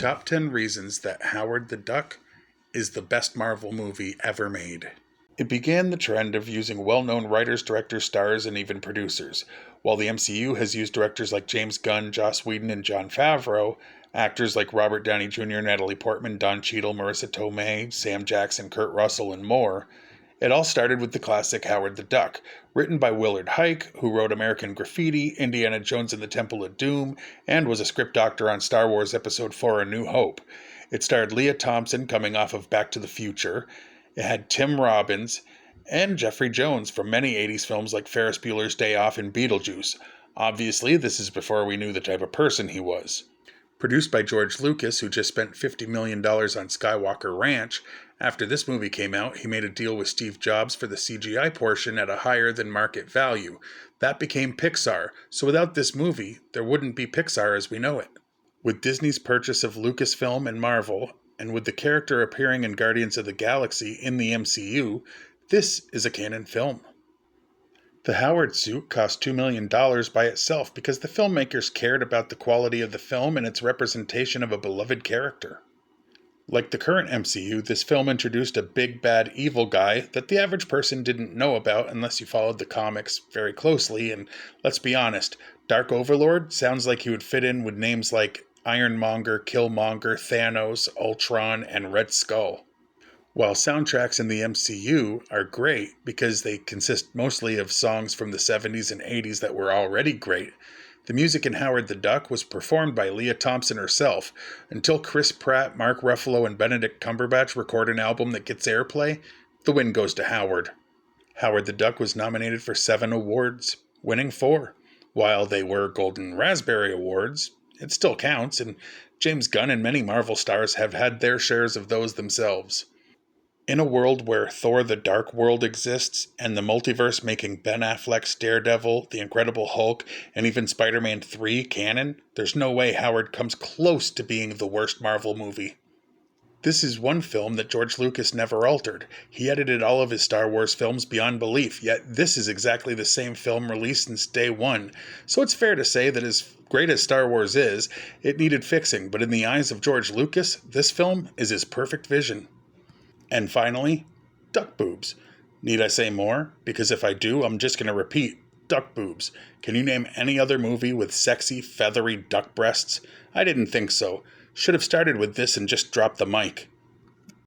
Top 10 reasons that Howard the Duck is the best Marvel movie ever made. It began the trend of using well-known writers, directors, stars, and even producers. While the MCU has used directors like James Gunn, Joss Whedon, and Jon Favreau, actors like Robert Downey Jr., Natalie Portman, Don Cheadle, Marissa Tomei, Sam Jackson, Kurt Russell, and more, it all started with the classic Howard the Duck, written by Willard Huyck, who wrote American Graffiti, Indiana Jones and the Temple of Doom, and was a script doctor on Star Wars Episode 4 A New Hope. It starred Leah Thompson coming off of Back to the Future. It had Tim Robbins and Jeffrey Jones from many 80s films like Ferris Bueller's Day Off and Beetlejuice. Obviously, this is before we knew the type of person he was. Produced by George Lucas, who just spent $50 million on Skywalker Ranch, after this movie came out, he made a deal with Steve Jobs for the CGI portion at a higher than market value. That became Pixar, so without this movie, there wouldn't be Pixar as we know it. With Disney's purchase of Lucasfilm and Marvel, and with the character appearing in Guardians of the Galaxy in the MCU, this is a canon film. The Howard suit cost $2 million by itself because the filmmakers cared about the quality of the film and its representation of a beloved character. Like the current MCU, this film introduced a big bad evil guy that the average person didn't know about unless you followed the comics very closely, and let's be honest, Dark Overlord sounds like he would fit in with names like Ironmonger, Killmonger, Thanos, Ultron, and Red Skull. While soundtracks in the MCU are great because they consist mostly of songs from the 70s and 80s that were already great, the music in Howard the Duck was performed by Leah Thompson herself. Until Chris Pratt, Mark Ruffalo, and Benedict Cumberbatch record an album that gets airplay, the win goes to Howard. Howard the Duck was nominated for 7 awards, winning 4. While they were Golden Raspberry Awards, it still counts, and James Gunn and many Marvel stars have had their shares of those themselves. In a world where Thor the Dark World exists, and the multiverse making Ben Affleck's Daredevil, The Incredible Hulk, and even Spider-Man 3 canon, there's no way Howard comes close to being the worst Marvel movie. This is one film that George Lucas never altered. He edited all of his Star Wars films beyond belief, yet this is exactly the same film released since day one. So it's fair to say that as great as Star Wars is, it needed fixing, but in the eyes of George Lucas, this film is his perfect vision. And finally, duck boobs. Need I say more? Because if I do, I'm just going to repeat. Duck boobs. Can you name any other movie with sexy, feathery duck breasts? I didn't think so. Should have started with this and just dropped the mic.